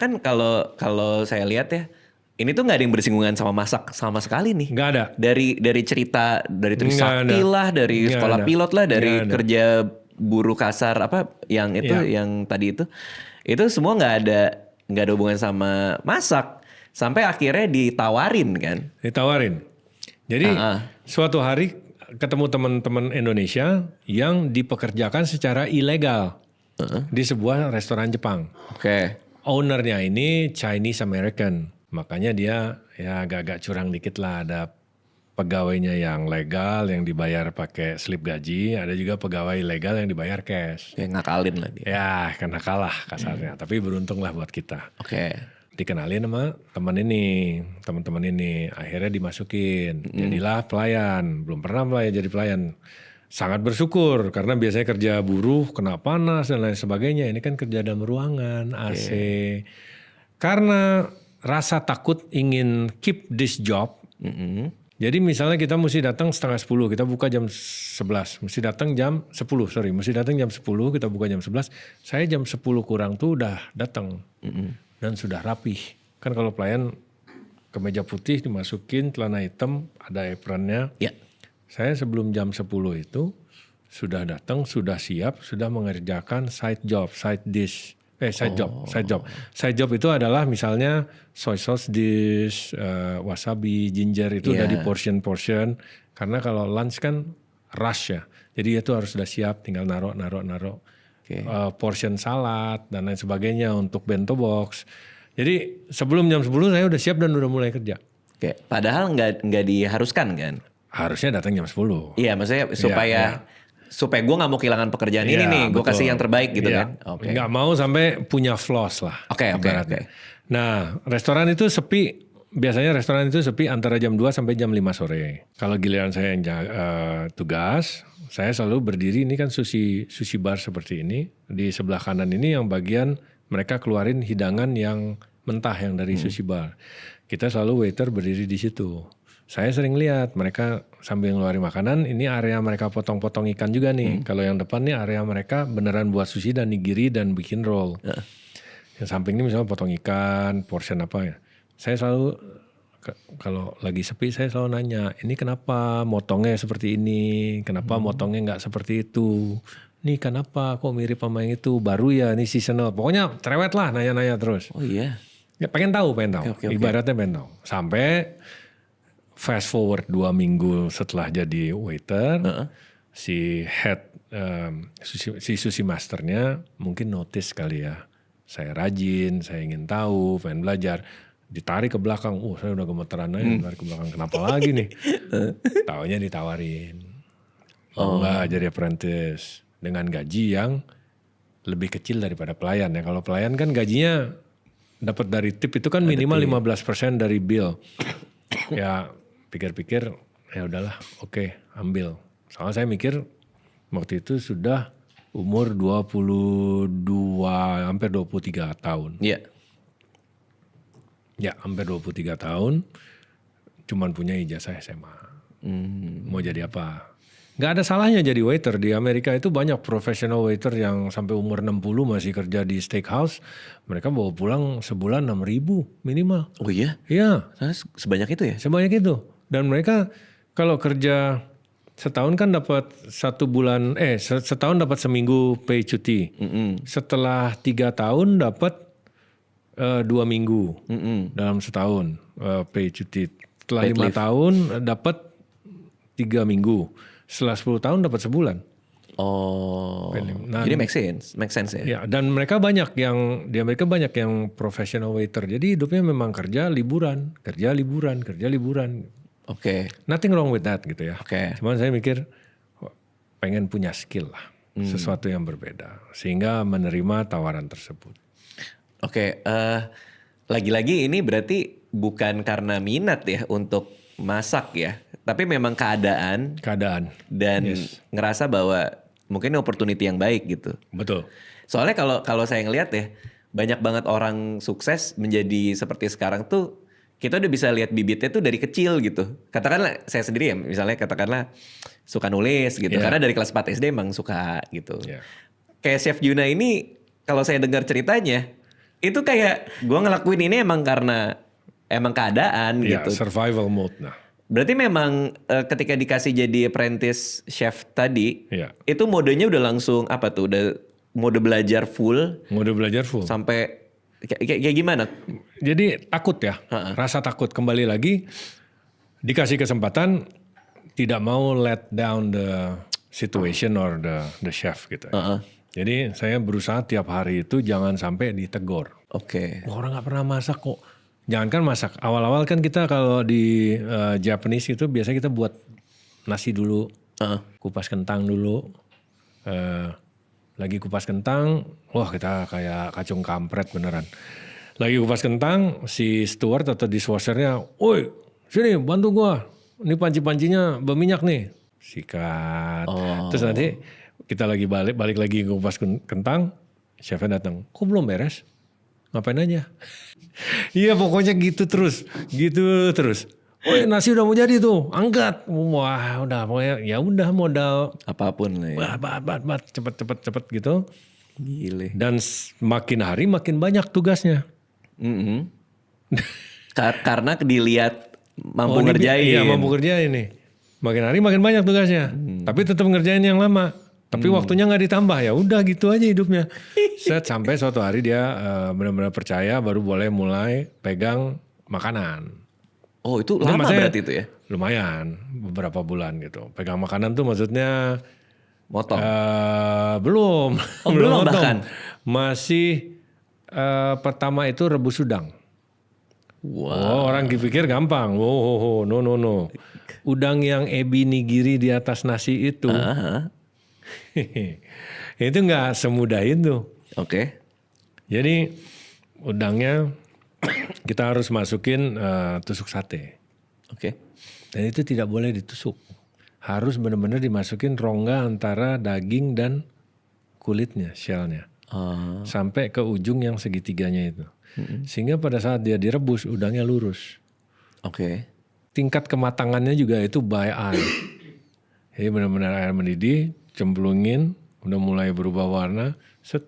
kan kalau saya lihat ya, ini tuh nggak ada yang bersinggungan sama masak sama sekali nih. Nggak ada. Dari cerita dari Nggak Trisakti ada. lah, dari Nggak sekolah ada. pilot lah, dari Nggak ada. kerja buruh kasar apa yang itu Iya. yang tadi itu semua nggak ada hubungan sama masak. Sampai akhirnya ditawarin kan. Ditawarin. Jadi suatu hari ketemu teman-teman Indonesia yang dipekerjakan secara ilegal di sebuah restoran Jepang. Oke. Ownernya ini Chinese American, makanya dia ya agak-agak curang dikit lah. Ada pegawainya yang legal yang dibayar pakai slip gaji, ada juga pegawai legal yang dibayar cash. Kayak ngakalin lah dia. Ya karena kalah kasarnya, tapi beruntung lah buat kita. Oke. Dikenalin sama teman-teman ini, akhirnya dimasukin, jadilah pelayan. Belum pernah jadi pelayan. Sangat bersyukur karena biasanya kerja buruh kena panas dan lain sebagainya. Ini kan kerja dalam ruangan, AC. Karena rasa takut ingin keep this job. Jadi misalnya kita mesti datang 9:30, kita buka jam 11. Mesti datang jam 10, mesti datang jam 10, kita buka jam 11. Saya jam 10 kurang tuh udah datang. Dan sudah rapih. Kan kalau pelayan kemeja putih dimasukin, celana hitam, ada apronnya. Ya. Saya sebelum jam 10 itu sudah datang, sudah siap, sudah mengerjakan side job. Side job itu adalah misalnya soy sauce dish, wasabi, ginger itu udah di portion. Karena kalau lunch kan rush ya. Jadi itu harus sudah siap, tinggal naruh. Portion salad dan lain sebagainya untuk bento box. Jadi sebelum jam 10 saya udah siap dan udah mulai kerja. Oke. Padahal nggak diharuskan kan? Harusnya datang jam 10. Iya, maksudnya supaya gue nggak mau kehilangan pekerjaan ini nih, gue kasih yang terbaik gitu kan. Oke. Nggak mau sampai punya flaws lah. Oke. Nah, restoran itu sepi. Biasanya restoran itu sepi antara jam 2 sampai jam 5 sore. Kalau giliran saya yang tugas, saya selalu berdiri, ini kan sushi bar seperti ini. Di sebelah kanan ini yang bagian mereka keluarin hidangan yang mentah yang dari sushi bar. Kita selalu waiter berdiri di situ. Saya sering lihat mereka sambil ngeluarin makanan, ini area mereka potong-potong ikan juga nih. Kalau yang depan nih area mereka beneran buat sushi dan nigiri dan bikin roll. Yang samping ini misalnya potong ikan, portion apa ya. Saya selalu, kalau lagi sepi saya selalu nanya, ini kenapa motongnya seperti ini, kenapa motongnya nggak seperti itu. Nih kenapa kok mirip sama yang itu, baru ya ini seasonal. Pokoknya cerewet lah nanya-nanya terus. Oh iya. Ya, pengen tahu. Oke. Ibaratnya pengen tahu. Sampai fast forward 2 minggu setelah jadi waiter, si head, si sushi masternya mungkin notice kali ya. Saya rajin, saya ingin tahu, pengen belajar. Ditarik ke belakang, saya udah gemeteran aja, ditarik ke belakang. Kenapa lagi nih? Taunya ditawarin. Enggak, jadi apprentice. Dengan gaji yang lebih kecil daripada pelayan. Ya, kalau pelayan kan gajinya dapat dari tip itu kan minimal 15% dari bill. Ya pikir-pikir ya udahlah, oke, ambil. Soalnya saya mikir waktu itu sudah umur 22 hampir 23 tahun. Iya. Ya hampir 23 tahun cuman punya ijazah SMA. Mau jadi apa? Gak ada salahnya jadi waiter. Di Amerika itu banyak professional waiter yang sampai umur 60 masih kerja di steakhouse. Mereka bawa pulang sebulan 6.000 minimal. Oh iya? Iya. Sebanyak itu ya? Sebanyak itu. Dan mereka kalau kerja setahun kan dapat setahun dapat seminggu pay cuti. Setelah 3 tahun dapat 2 minggu dalam setahun pay cuti. Setelah 5 tahun dapat 3 minggu. Setelah 10 tahun dapat sebulan. Oh. Nah, jadi make sense ya. Ya, dan mereka banyak yang di Amerika banyak yang professional waiter. Jadi hidupnya memang kerja liburan. Oke. Nothing wrong with that gitu ya. Oke. Cuman saya mikir pengen punya skill lah, sesuatu yang berbeda sehingga menerima tawaran tersebut. Oke, lagi-lagi ini berarti bukan karena minat ya untuk masak ya, tapi memang keadaan dan ngerasa bahwa mungkin opportunity yang baik gitu. Betul. Soalnya kalau saya ngelihat ya, banyak banget orang sukses menjadi seperti sekarang tuh, kita udah bisa lihat bibitnya tuh dari kecil gitu. Katakanlah saya sendiri ya, misalnya katakanlah suka nulis gitu, karena dari kelas 4 SD emang suka gitu. Kayak Chef Juna ini, kalau saya dengar ceritanya, Itu kayak gue ngelakuin ini emang karena emang keadaan Ya, gitu. survival mode. Nah, Berarti memang ketika dikasih jadi apprentice chef tadi, ya. itu modenya udah langsung apa tuh? Udah mode belajar full Mode belajar full. sampai kayak gimana? Jadi takut ya, rasa takut. Kembali lagi, dikasih kesempatan, tidak mau let down the situation or the chef gitu. Jadi saya berusaha tiap hari itu jangan sampai ditegur. Oke. Wah, orang nggak pernah masak kok. Jangankan masak. Awal-awal kan kita kalau di Japanese itu biasanya kita buat nasi dulu, kupas kentang dulu. Lagi kupas kentang, wah kita kayak kacung kampret beneran. Lagi kupas kentang, si steward atau dishwashernya, woi sini bantu gua. Ini panci-pancinya berminyak nih. Sikat. Terus nanti kita lagi balik lagi kupas kentang, chefnya datang. Kok belum beres? Ngapain aja? Iya pokoknya gitu terus. Oh nasi udah mau jadi tuh, angkat. Wah udah pokoknya ya udah modal. Apapun lah ya. Bat, cepet gitu. Gile. Dan makin hari makin banyak tugasnya. Karena dilihat mampu ngerjain. Iya mampu ngerjain nih. Makin hari makin banyak tugasnya. Tapi tetap ngerjain yang lama. Tapi waktunya nggak ditambah, ya udah gitu aja hidupnya. Sampai suatu hari dia benar-benar percaya baru boleh mulai pegang makanan. Oh itu lama berarti itu ya? Lumayan, beberapa bulan gitu. Pegang makanan tuh maksudnya motong? Belum. Belum bahkan? Masih pertama itu rebus udang. Wow. Oh, orang pikir gampang. Oh, no. Udang yang ebi nigiri di atas nasi itu. Itu nggak semudah itu. Oke. Jadi udangnya kita harus masukin tusuk sate. Oke. Dan itu tidak boleh ditusuk. Harus benar-benar dimasukin rongga antara daging dan kulitnya, shellnya. Sampai ke ujung yang segitiganya itu. Sehingga pada saat dia direbus udangnya lurus. Oke. Tingkat kematangannya juga itu by eye. Jadi benar-benar air mendidih, cemplungin, udah mulai berubah warna, set,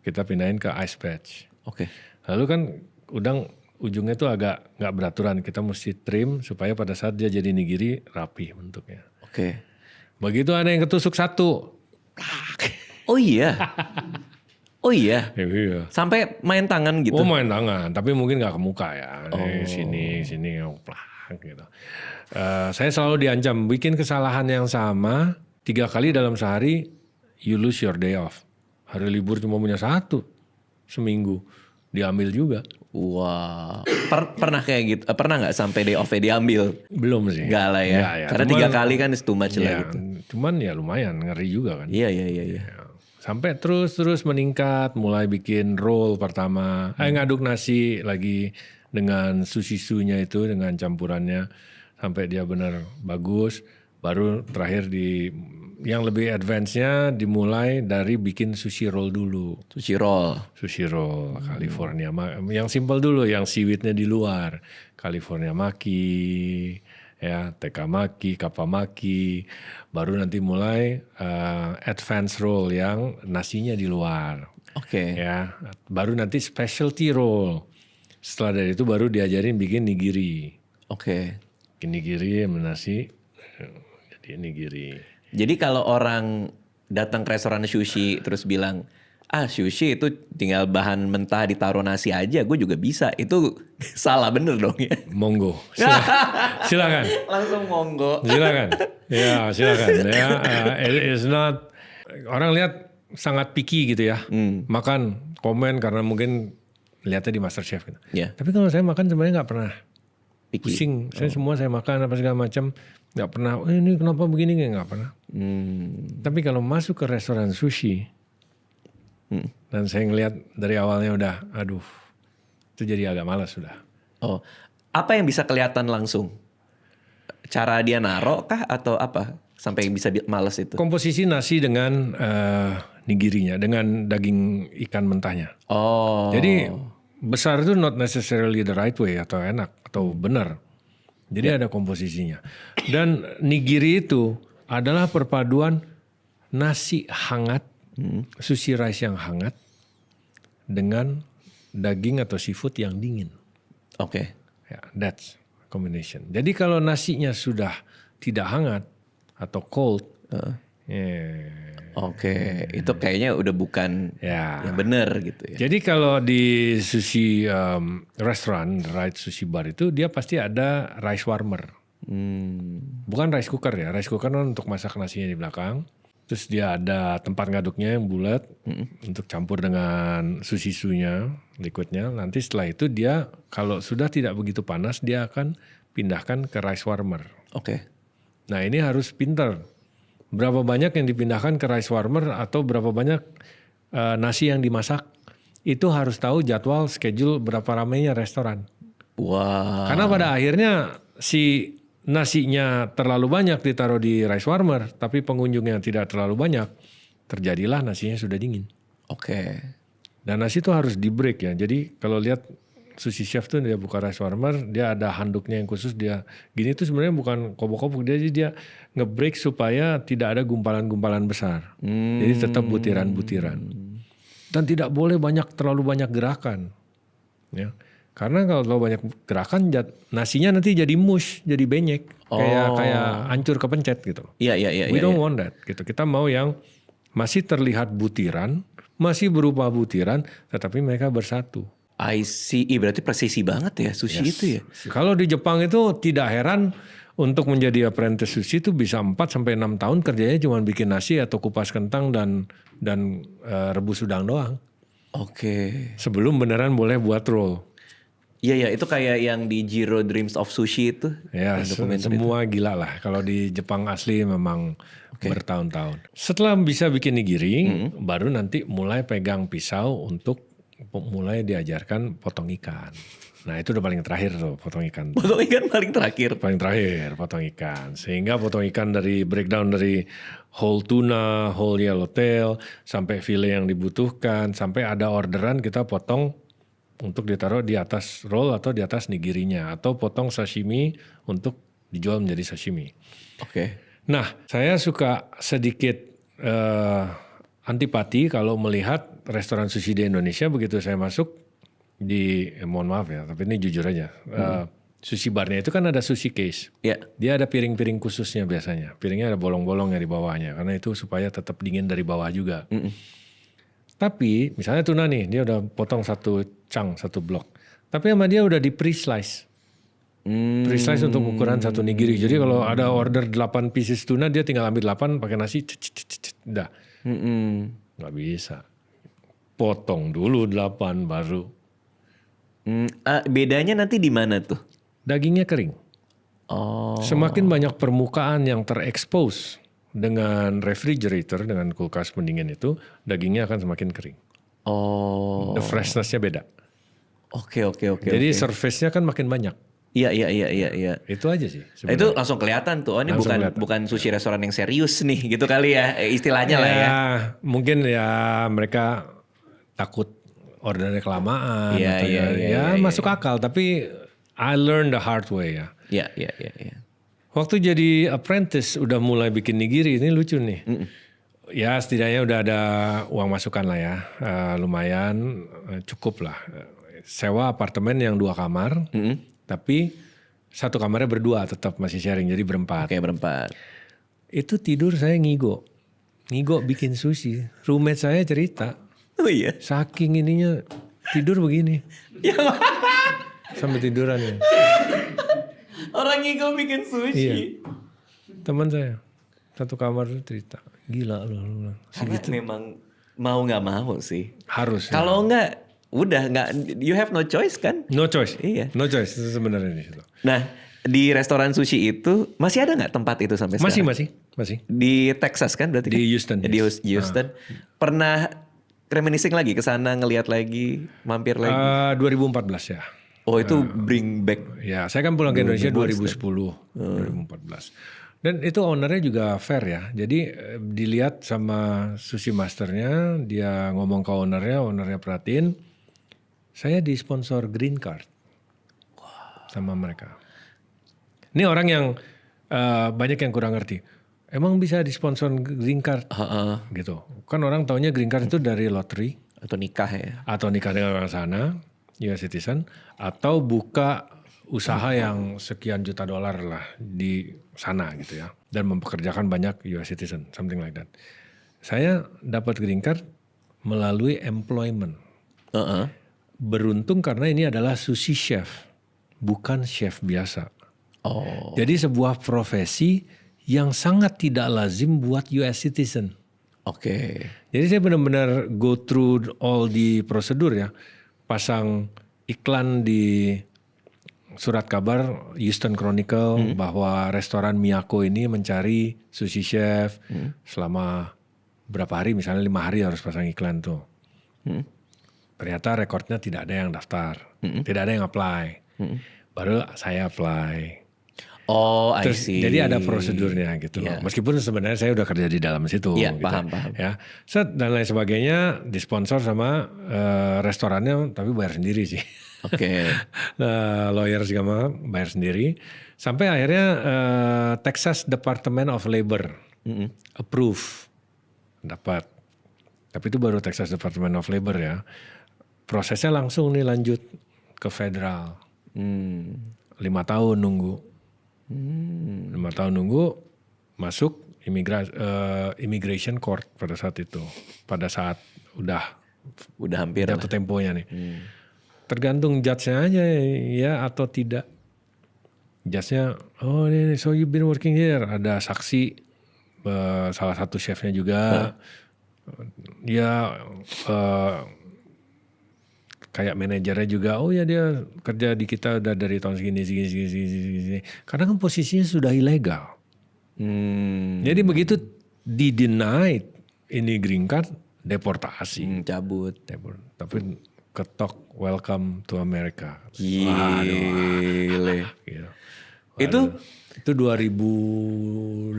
kita pindahin ke ice batch. Oke. Lalu kan udang ujungnya tuh agak nggak beraturan, kita mesti trim supaya pada saat dia jadi nigiri rapi bentuknya. Oke. Begitu ada yang ketusuk satu. Oh iya. Oh iya. Iya. Sampai main tangan gitu. Oh main tangan, tapi mungkin nggak ke muka ya. Sini, plak gitu. Saya selalu diancam bikin kesalahan yang sama 3 kali dalam sehari, you lose your day off. Hari libur cuma punya 1 seminggu, diambil juga. Wah. Pernah kayak gitu? Pernah nggak sampai day off-nya diambil? Belum sih. Enggak lah ya. Karena 3 kali kan is too much lah gitu. Cuman ya lumayan, ngeri juga kan. Iya. Sampai terus meningkat, mulai bikin roll pertama. Ngaduk nasi lagi dengan sushi-sunya itu, dengan campurannya. Sampai dia benar bagus. Baru terakhir yang lebih advance-nya dimulai dari bikin sushi roll dulu. Sushi roll, California. Yang simple dulu, yang seaweed-nya di luar. California maki, ya, teka maki, kappa maki. Baru nanti mulai advance roll yang nasinya di luar. Oke. Ya, baru nanti specialty roll. Setelah dari itu baru diajarin bikin nigiri. Oke. Bikin nigiri sama nasi, jadi nigiri. Jadi kalau orang datang ke restoran sushi terus bilang, sushi itu tinggal bahan mentah ditaruh nasi aja, gue juga bisa. Itu salah bener dong ya? Monggo, silakan. Langsung monggo. Silakan. Ya, silakan. Ya, it is not, orang lihat sangat picky gitu ya. Makan, komen karena mungkin lihatnya di MasterChef gitu. Yeah. Tapi kalau saya makan sebenarnya nggak pernah Picky. pusing. Saya semua saya makan apa segala macam, nggak pernah. Ini kenapa begini, nggak pernah. Tapi kalau masuk ke restoran sushi dan saya ngelihat dari awalnya udah, aduh, itu jadi agak malas sudah. Oh, apa yang bisa kelihatan langsung? Cara dia naro kah atau apa sampai bisa males itu? Komposisi nasi dengan nigirinya, dengan daging ikan mentahnya. Oh. Jadi besar itu not necessarily the right way atau enak atau benar. Jadi ada komposisinya. Dan nigiri itu adalah perpaduan nasi hangat, sushi rice yang hangat dengan daging atau seafood yang dingin. Oke. Ya, that's combination. Jadi kalau nasinya sudah tidak hangat atau cold, Oke, itu kayaknya udah bukan yang benar gitu ya. Jadi kalau di sushi restoran, right sushi bar itu dia pasti ada rice warmer. Bukan rice cooker ya, rice cooker kan untuk masak nasinya di belakang. Terus dia ada tempat ngaduknya yang bulat untuk campur dengan sushi-sunya, liquidnya. Nanti setelah itu dia kalau sudah tidak begitu panas dia akan pindahkan ke rice warmer. Oke. Nah ini harus pintar. Berapa banyak yang dipindahkan ke rice warmer atau berapa banyak nasi yang dimasak. Itu harus tahu jadwal, schedule berapa ramainya restoran. Wah. Karena pada akhirnya si nasinya terlalu banyak ditaruh di rice warmer, tapi pengunjungnya tidak terlalu banyak, terjadilah nasinya sudah dingin. Oke. Dan nasi itu harus di break ya. Jadi kalau lihat sushi chef tuh dia buka rice warmer, dia ada handuknya yang khusus, dia gini tuh sebenarnya bukan kobok-kobok, dia nge-break supaya tidak ada gumpalan-gumpalan besar. Jadi tetap butiran-butiran. Dan tidak boleh terlalu banyak gerakan. Ya. Karena kalau terlalu banyak gerakan, nasinya nanti jadi mush, jadi benyek, kayak hancur kepencet gitu. Iya. We don't want that. Gitu. Kita mau yang masih terlihat butiran, masih berupa butiran, tetapi mereka bersatu. I see, berarti presisi banget ya sushi itu ya. Kalau di Jepang itu tidak heran untuk menjadi apprentice sushi itu bisa 4-6 tahun kerjanya cuma bikin nasi atau kupas kentang dan rebus udang doang. Oke. Sebelum beneran boleh buat roll. Iya, itu kayak yang di Jiro Dreams of Sushi itu. Ya, semua itu gila lah. Kalau di Jepang asli memang bertahun-tahun. Setelah bisa bikin nigiri, baru nanti mulai pegang pisau untuk mulai diajarkan potong ikan. Nah itu udah paling terakhir tuh, potong ikan. Potong ikan paling terakhir? Paling terakhir, potong ikan. Sehingga potong ikan dari breakdown dari whole tuna, whole yellowtail, sampai fillet yang dibutuhkan, sampai ada orderan kita potong untuk ditaruh di atas roll atau di atas nigirinya. Atau potong sashimi untuk dijual menjadi sashimi. Oke. Nah saya suka sedikit antipati kalau melihat restoran sushi di Indonesia begitu saya masuk mohon maaf ya, tapi ini jujur aja. Sushi barnya itu kan ada sushi case. Yeah. Dia ada piring-piring khususnya biasanya. Piringnya ada bolong-bolongnya di bawahnya. Karena itu supaya tetap dingin dari bawah juga. Tapi misalnya tuna nih, dia udah potong satu blok. Tapi sama dia udah di pre-slice. Pre-slice untuk ukuran satu nigiri. Jadi kalau ada order 8 pieces tuna, dia tinggal ambil 8 pakai nasi. Udah. Nggak bisa. Potong dulu 8 baru. Bedanya nanti di mana tuh? Dagingnya kering. Semakin banyak permukaan yang terekspos dengan refrigerator, dengan kulkas pendingin itu, dagingnya akan semakin kering. The freshness-nya beda. Oke. Jadi surface-nya kan makin banyak. Iya. Itu aja sih sebenarnya. Itu langsung kelihatan tuh. Oh ini bukan sushi restoran yang serius nih gitu kali ya. Istilahnya lah ya. Mungkin ya mereka takut ordernya kelamaan. Iya. Masuk akal. Tapi I learned the hard way ya. Iya. Waktu jadi apprentice udah mulai bikin nigiri, ini lucu nih. Ya setidaknya udah ada uang masukan lah ya. Lumayan cukup lah. Sewa apartemen yang 2 kamar. Tapi satu kamarnya berdua tetap masih sharing. Jadi berempat. Oke, berempat. Itu tidur saya ngigo bikin sushi. Roommate saya cerita. Oh iya? Saking ininya tidur begini. Sampai tiduran ya. Orang ngigo bikin sushi. Iya. Teman saya. Satu kamar cerita. Gila loh. Karena memang mau gak mau sih. Harus. Kalau enggak, udah nggak, you have no choice kan? No choice. Iya. No choice itu sebenarnya di situ. Nah di restoran sushi itu masih ada nggak tempat itu sampai sekarang? Masih. Di Texas kan berarti? Di Houston. Di Houston. Pernah reminiscing lagi ke sana, ngelihat lagi, mampir lagi? 2014 ya. Oh itu bring back. Ya saya kan pulang ke Indonesia 2010, 2014. Dan itu ownernya juga fair ya. Jadi dilihat sama sushi masternya, dia ngomong ke ownernya perhatiin. Saya disponsor green card sama mereka. Ini orang yang banyak yang kurang ngerti. Emang bisa disponsor green card gitu. Kan orang taunya green card itu dari lottery. Atau nikah ya. Atau nikah dengan orang sana, US citizen, atau buka usaha yang sekian juta dolar lah di sana gitu ya. Dan mempekerjakan banyak US citizen, something like that. Saya dapat green card melalui employment. Beruntung karena ini adalah sushi chef, bukan chef biasa. Oh. Jadi sebuah profesi yang sangat tidak lazim buat US citizen. Oke. Jadi saya benar-benar go through all the prosedur ya. Pasang iklan di surat kabar Houston Chronicle bahwa restoran Miyako ini mencari sushi chef selama berapa hari, misalnya 5 hari harus pasang iklan tuh. Ternyata rekornya tidak ada yang daftar, tidak ada yang apply. Baru saya apply. Oh, I Terus, see. jadi ada prosedurnya gitu loh. Meskipun sebenarnya saya udah kerja di dalam situ. Iya, gitu. paham. Ya, dan lain sebagainya disponsor sama restorannya, tapi bayar sendiri sih. Oke. Lawyer segala bayar sendiri. Sampai akhirnya Texas Department of Labor approve, dapat. Tapi itu baru Texas Department of Labor ya. Prosesnya langsung nih lanjut ke federal. 5 tahun nunggu. 5 tahun nunggu masuk immigration court pada saat itu. Pada saat udah hampir jatuh temponya nih. Tergantung judge-nya aja ya atau tidak. Judge-nya, oh ini so you've been working here. Ada saksi salah satu chefnya juga. Dia kayak manajernya juga, oh ya dia kerja di kita udah dari tahun segini. Karena kan posisinya sudah ilegal. Jadi begitu di-deny ini green card, deportasi. Cabut. Tapi ketok welcome to America. Gile. Gitu. Itu 2005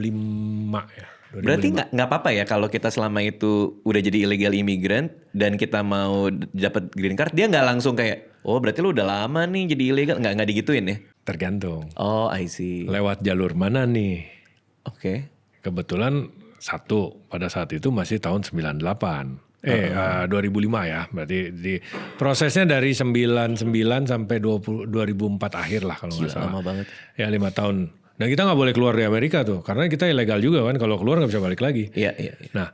ya. 2005. Berarti nggak apa-apa ya kalau kita selama itu udah jadi illegal immigrant dan kita mau dapat green card, dia nggak langsung kayak, oh berarti lu udah lama nih jadi illegal, nggak digituin ya? Tergantung. Oh, I see. Lewat jalur mana nih? Oke. Kebetulan pada saat itu masih tahun 98. 2005 ya. Berarti prosesnya dari 99 sampai 2004 akhir lah kalau nggak salah. Lama banget. Ya 5 tahun. Dan kita nggak boleh keluar dari Amerika tuh. Karena kita ilegal juga kan. Kalau keluar nggak bisa balik lagi. Iya. Nah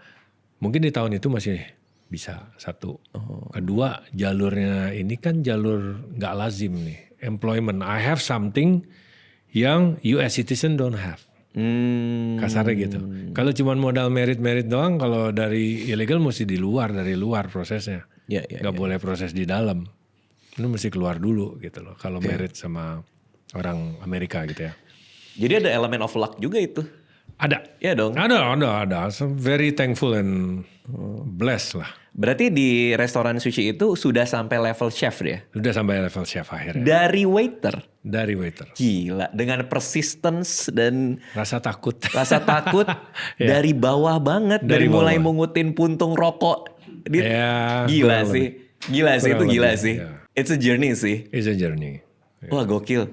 mungkin di tahun itu masih bisa satu. Kedua jalurnya ini kan jalur nggak lazim nih. Employment. I have something yang US citizen don't have. Kasarnya gitu. Kalau cuma modal merit doang, kalau dari ilegal mesti dari luar prosesnya. Gak boleh proses di dalam. Ini mesti keluar dulu gitu loh. Kalau merit sama orang Amerika gitu ya. Jadi ada elemen of luck juga itu. Ada. Iya dong. Ada. So very thankful and blessed lah. Berarti di restoran sushi itu sudah sampai level chef dia? Sudah sampai level chef akhirnya. Dari waiter? Dari waiter. Gila, dengan persistence dan rasa takut dari bawah banget. Dari mulai mengutin puntung rokok. Gila sih. Gila sih. It's a journey sih. It's a journey. Wah gokil.